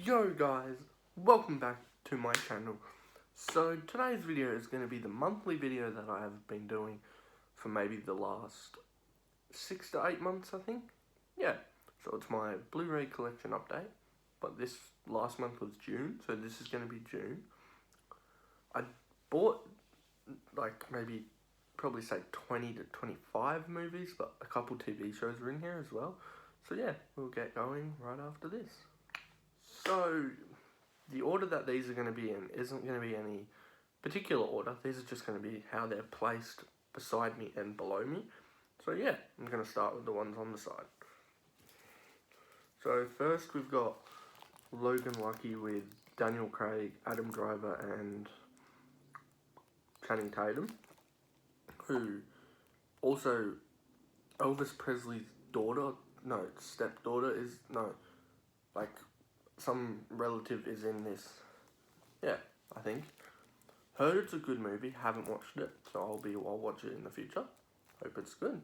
Yo guys, welcome back to my channel. So today's video is going to be the monthly video that I have been doing for maybe the last 6 to 8 months, I think. Yeah, so it's my Blu-ray collection update, but this last month was June, so this is going to be June. I bought like maybe probably say 20 to 25 movies, but a couple TV shows are in here as well. So yeah, we'll get going right after this. So, the order that these are going to be in isn't going to be any particular order. These are just going to be how they're placed beside me and below me. So yeah, I'm going to start with the ones on the side. So first we've got Logan Lucky with Daniel Craig, Adam Driver and Channing Tatum. Who also Elvis Presley's stepdaughter is, some relative is in this. Yeah, I think. Heard it's a good movie, haven't watched it, so I'll watch it in the future. Hope it's good.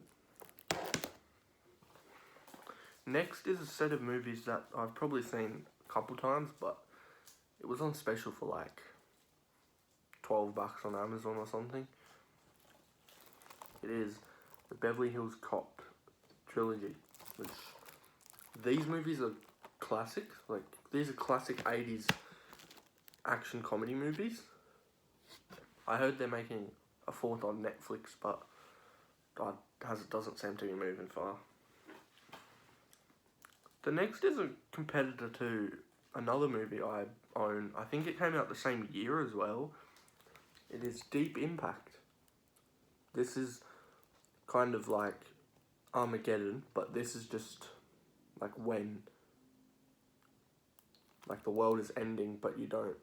Next is a set of movies that I've probably seen a couple times, but it was on special for like $12 on Amazon or something. It is the Beverly Hills Cop Trilogy, which these movies are classics. Like, these are classic 80s action comedy movies. I heard they're making a fourth on Netflix, but it doesn't seem to be moving far. The next is a competitor to another movie I own. I think it came out the same year as well. It is Deep Impact. This is kind of like Armageddon, but this is just like when the world is ending, but you don't.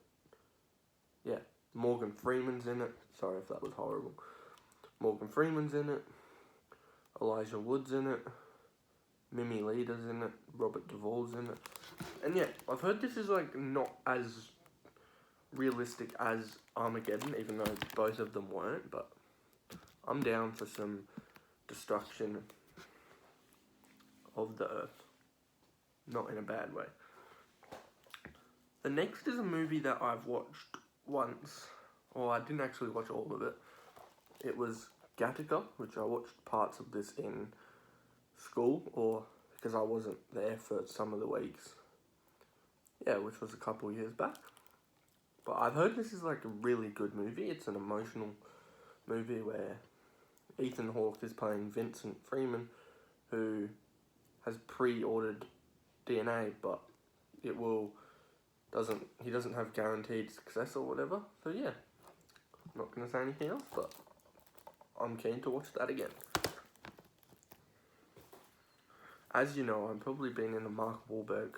Yeah, Morgan Freeman's in it. Sorry if that was horrible. Morgan Freeman's in it. Elijah Wood's in it. Mimi Leeder's in it. Robert Duvall's in it. And yeah, I've heard this is like not as realistic as Armageddon, even though both of them weren't, but I'm down for some destruction of the earth. Not in a bad way. The next is a movie that I've watched once. Well, I didn't actually watch all of it. It was Gatekeeper, which I watched parts of this in school, or because I wasn't there for some of the weeks. Yeah, which was a couple years back. But I've heard this is like a really good movie. It's an emotional movie where Ethan Hawke is playing Vincent Freeman, who has pre-ordered DNA, but he doesn't have guaranteed success or whatever. So yeah, I'm not going to say anything else, but I'm keen to watch that again. As you know, I've probably been in a Mark Wahlberg,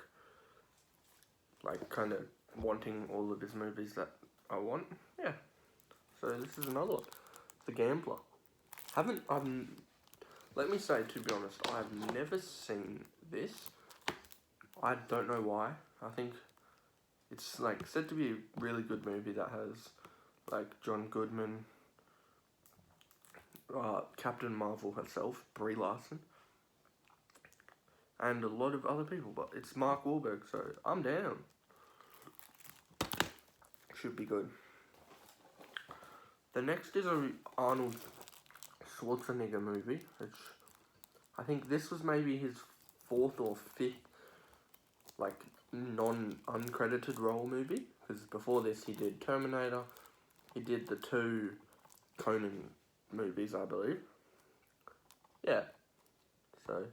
like, kind of wanting all of his movies that I want. Yeah. So this is another one. The Gambler. Let me say, to be honest, I've never seen this. I don't know why. I think it's like said to be a really good movie that has like John Goodman, Captain Marvel herself, Brie Larson, and a lot of other people, but it's Mark Wahlberg, so I'm down. Should be good. The next is a Arnold Schwarzenegger movie, which I think this was maybe his 4th or 5th like non-uncredited role movie, because before this he did Terminator, he did the 2 Conan movies, I believe. Yeah, so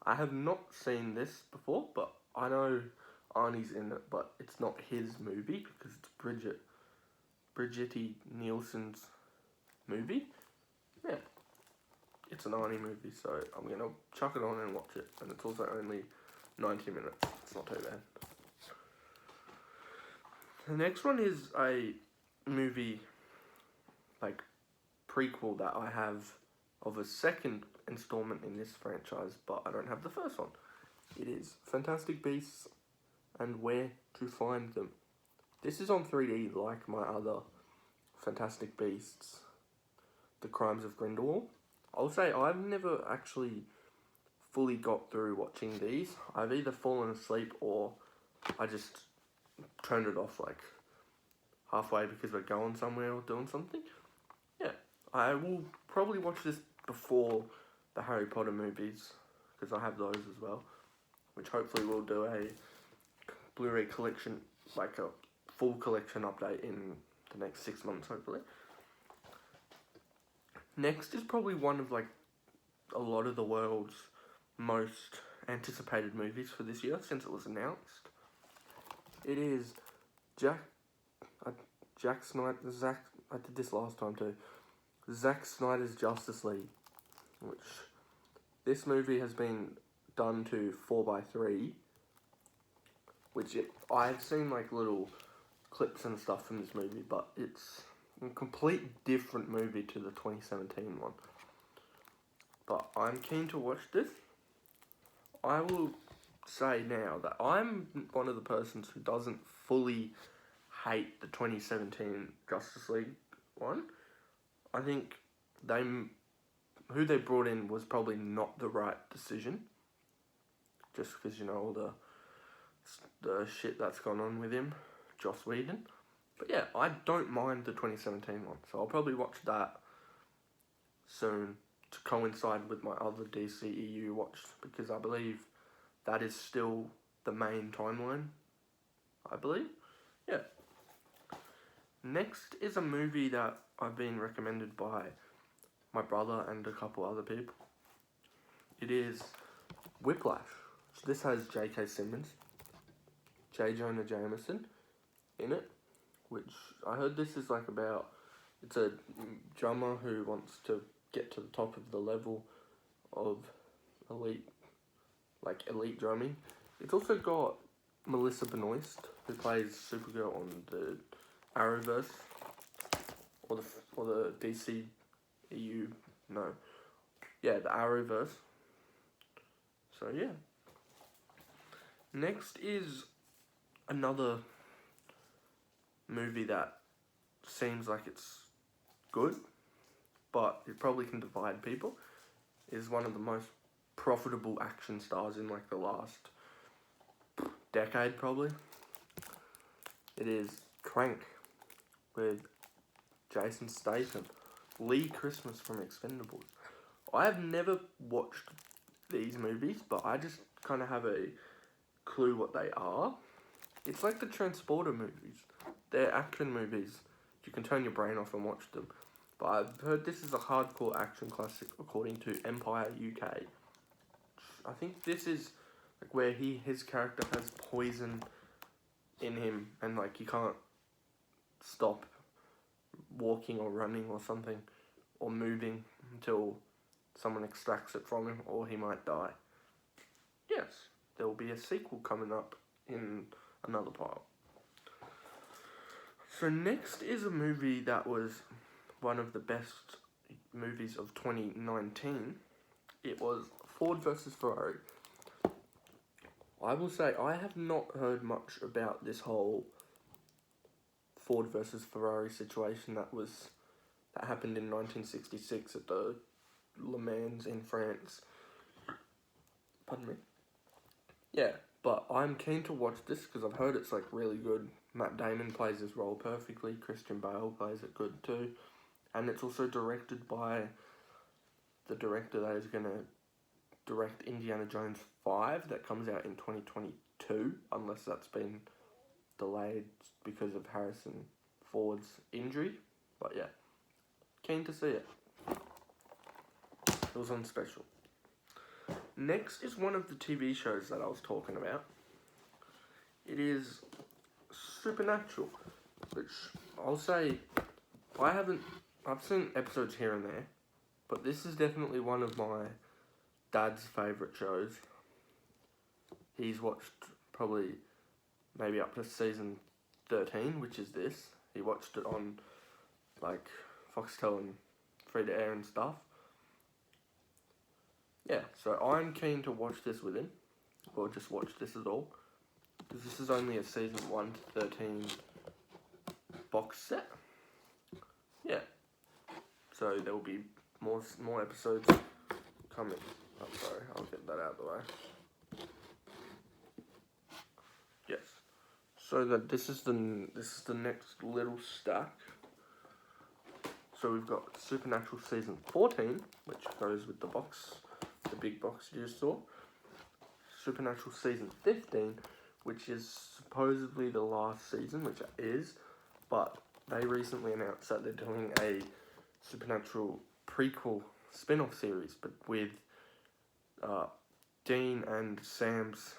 I have not seen this before, but I know Arnie's in it, but it's not his movie because it's Brigitte Nielsen's movie. Yeah, it's an Arnie movie, so I'm gonna chuck it on and watch it, and it's also only 90 minutes. It's not too bad. The next one is a movie, like, prequel that I have of a second installment in this franchise, but I don't have the first one. It is Fantastic Beasts and Where to Find Them. This is on 3D like my other Fantastic Beasts, The Crimes of Grindelwald. I'll say I've never actually fully got through watching these. I've either fallen asleep or I just turned it off like halfway because we're going somewhere or doing something. Yeah, I will probably watch this before the Harry Potter movies, because I have those as well, which hopefully we'll do a Blu-ray collection, like a full collection update in the next 6 months, hopefully. Next is probably one of like a lot of the world's most anticipated movies for this year since it was announced. It is Zack Snyder. I did this last time too. Zack Snyder's Justice League, which this movie has been done to 4:3, which I've seen like little clips and stuff from this movie, but it's a complete different movie to the 2017 one. But I'm keen to watch this. I will say now that I'm one of the persons who doesn't fully hate the 2017 Justice League one. I think who they brought in was probably not the right decision, just because, you know, all the shit that's gone on with him, Joss Whedon. But yeah, I don't mind the 2017 one, so I'll probably watch that soon to coincide with my other DCEU watch, because I believe that is still the main timeline, I believe. Yeah. Next is a movie that I've been recommended by my brother and a couple other people. It is Whiplash. So this has J.K. Simmons, J. Jonah Jameson in it, which I heard this is like about, it's a drummer who wants to get to the top of the level of elite drumming. It's also got Melissa Benoist, who plays Supergirl on the Arrowverse, or the DCEU, no, yeah, the Arrowverse. So yeah. Next is another movie that seems like it's good, but it probably can divide people. Is one of the most profitable action stars in like the last decade, probably. It is Crank with Jason Statham, Lee Christmas from Expendables. I have never watched these movies, but I just kind of have a clue what they are. It's like the Transporter movies. They're action movies. You can turn your brain off and watch them. But I've heard this is a hardcore action classic according to Empire UK. I think this is like where his character has poison in him, and like he can't stop walking or running or something, or moving until someone extracts it from him, or he might die. Yes, there will be a sequel coming up in another part. So next is a movie that was one of the best movies of 2019. It was Ford versus Ferrari. I will say I have not heard much about this whole Ford versus Ferrari situation that happened in 1966 at the Le Mans in France. Pardon me. Yeah, but I'm keen to watch this because I've heard it's like really good. Matt Damon plays his role perfectly. Christian Bale plays it good too. And it's also directed by the director that is going to direct Indiana Jones 5 that comes out in 2022, unless that's been delayed because of Harrison Ford's injury. But yeah, keen to see it. It was on special. Next is one of the TV shows that I was talking about. It is Supernatural, which I'll say I've seen episodes here and there, but this is definitely one of my dad's favourite shows. He's watched probably maybe up to season 13, which is this. He watched it on like Foxtel and free to air and stuff. Yeah, so I'm keen to watch this with him, or just watch this at all, because this is only a season 1 to 13 box set. Yeah, so there will be more episodes coming. Oh, sorry, I'll get that out of the way. Yes, So that this is the next little stack. So we've got Supernatural season 14, which goes with the box, the big box you just saw. Supernatural season 15, which is supposedly the last season, which it is, but they recently announced that they're doing a Supernatural prequel spin-off series, but with Dean and Sam's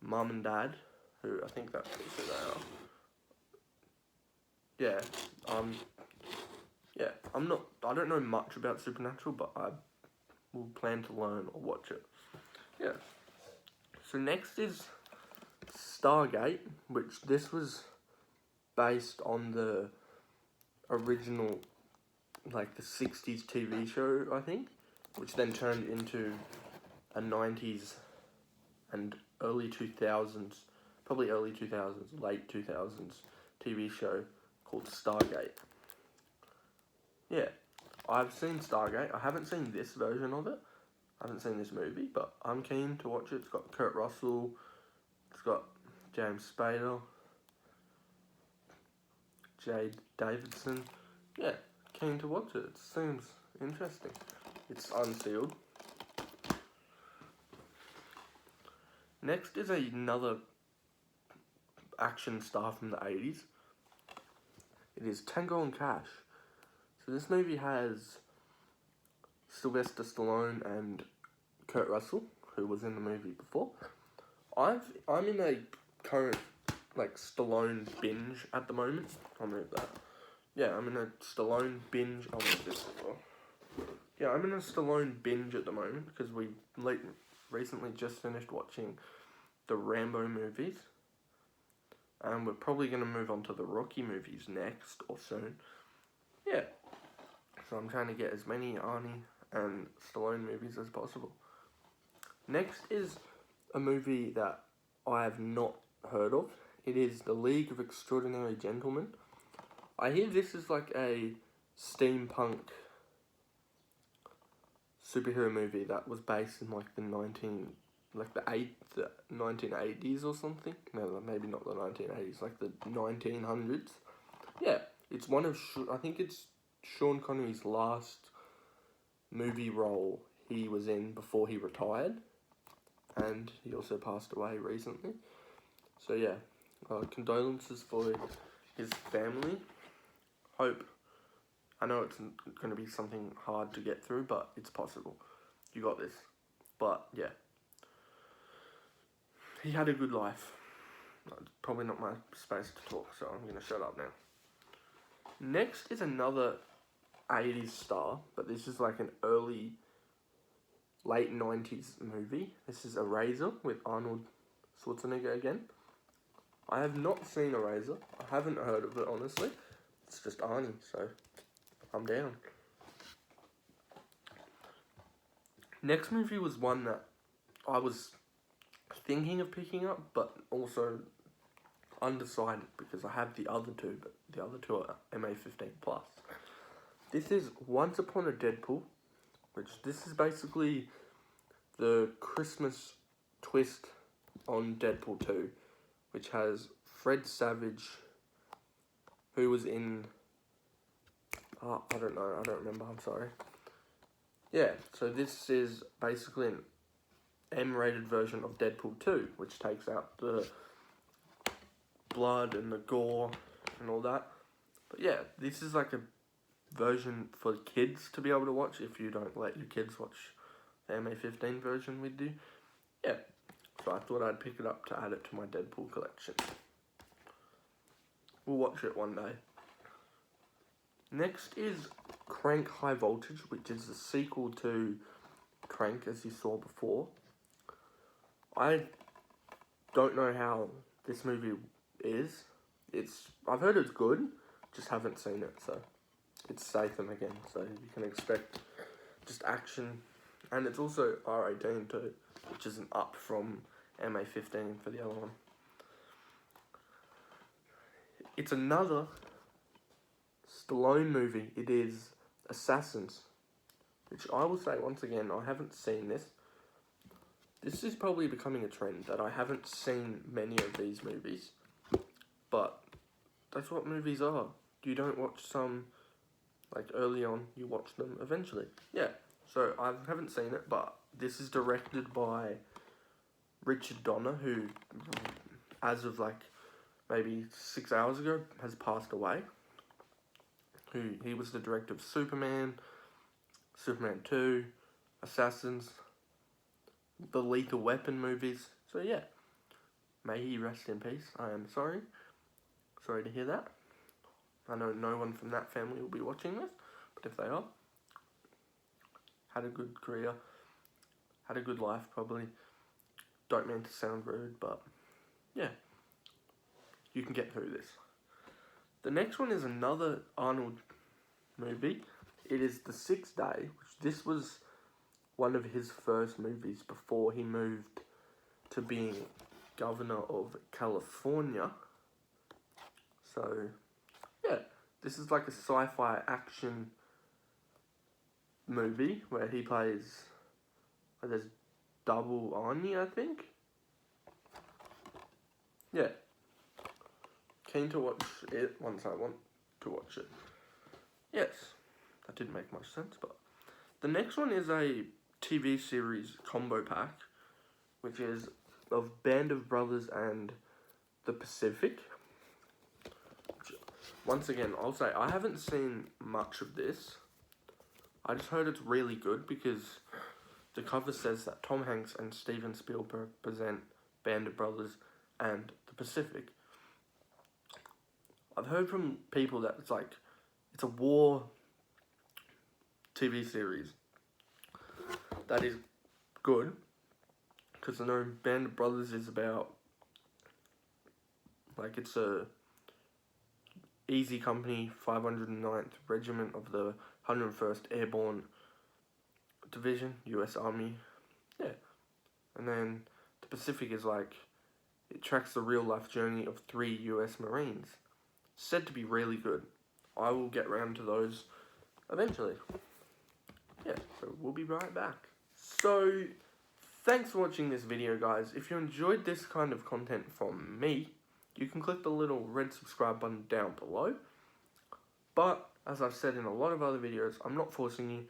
mum and dad, who I think that's who they are. Yeah, I don't know much about Supernatural, but I will plan to learn or watch it. Yeah. So next is Stargate, which this was based on the original, like the 60s TV show, I think, which then turned into a 90s and early 2000s, probably early 2000s, late 2000s TV show called Stargate. Yeah, I've seen Stargate. I haven't seen this version of it. I haven't seen this movie, but I'm keen to watch it. It's got Kurt Russell. It's got James Spader. Jade Davidson. Yeah, keen to watch it. It seems interesting. It's unsealed. Next is another action star from the 80s. It is Tango and Cash. So this movie has Sylvester Stallone and Kurt Russell, who was in the movie before. I'm in a current Stallone binge at the moment. I'll move that. Yeah, I'm in a Stallone binge. I'll move this as well. Yeah, I'm in a Stallone binge at the moment because we recently just finished watching the Rambo movies. And we're probably going to move on to the Rocky movies next or soon. Yeah. So I'm trying to get as many Arnie and Stallone movies as possible. Next is a movie that I have not heard of. It is The League of Extraordinary Gentlemen. I hear this is like a steampunk superhero movie that was based in like the 1980s or something. No, maybe not the 1980s, like the 1900s. Yeah, it's one of I think it's Sean Connery's last movie role he was in before he retired, and he also passed away recently. So yeah, condolences for his family. I know it's going to be something hard to get through, but it's possible. You got this. But yeah, he had a good life. It's probably not my space to talk, so I'm going to shut up now. Next is another 80s star, but this is like an late 90s movie. This is Eraser with Arnold Schwarzenegger again. I have not seen Eraser. I haven't heard of it, honestly. It's just Arnie, so I'm down. Next movie was one that I was thinking of picking up, but also undecided because I have the other two, but the other two are MA15+. This is Once Upon a Deadpool, which this is basically the Christmas twist on Deadpool 2, which has Fred Savage, who was in... I don't know, I don't remember, I'm sorry. Yeah, so this is basically an M-rated version of Deadpool 2, which takes out the blood and the gore and all that. But yeah, this is like a version for kids to be able to watch if you don't let your kids watch the MA15 version with you. Yeah, so I thought I'd pick it up to add it to my Deadpool collection. We'll watch it one day. Next is Crank High Voltage, which is the sequel to Crank, as you saw before. I don't know how this movie is. I've heard it's good, just haven't seen it, so it's Statham again, so you can expect just action, and it's also R18 too, which is an up from MA15 for the other one. It's another Stallone movie. It is Assassins, which I will say once again, I haven't seen this. this is probably becoming a trend that I haven't seen many of these movies, but that's what movies are. You don't watch some like early on, you watch them eventually. Yeah, so I haven't seen it, but this is directed by Richard Donner, who, as of like maybe 6 hours ago, has passed away. He was the director of Superman, Superman 2, Assassins, the Lethal Weapon movies. So yeah, may he rest in peace. I am sorry. Sorry to hear that. I know no one from that family will be watching this, but if they are, had a good career, had a good life probably. Don't mean to sound rude, but yeah, you can get through this. The next one is another Arnold movie. It is The Sixth Day, which this was one of his first movies before he moved to being governor of California. So, yeah, this is like a sci-fi action movie where he plays, there's double Arnie, I think. Yeah. Keen to watch it once I want to watch it. Yes, that didn't make much sense, but the next one is a TV series combo pack, which is of Band of Brothers and The Pacific. Once again, I'll say I haven't seen much of this. I just heard it's really good because the cover says that Tom Hanks and Steven Spielberg present Band of Brothers and The Pacific. I've heard from people that it's a war TV series that is good, because I know Band of Brothers is about, like, it's a Easy Company 509th Regiment of the 101st Airborne Division, US Army. Yeah. And then the Pacific is like, it tracks the real life journey of 3 US Marines. Said to be really good. I will get round to those eventually. Yeah, so we'll be right back. So, thanks for watching this video, guys. If you enjoyed this kind of content from me, you can click the little red subscribe button down below. But, as I've said in a lot of other videos, I'm not forcing you.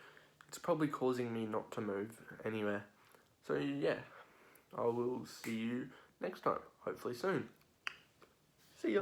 It's probably causing me not to move anywhere. So, yeah, I will see you next time. Hopefully soon. See ya.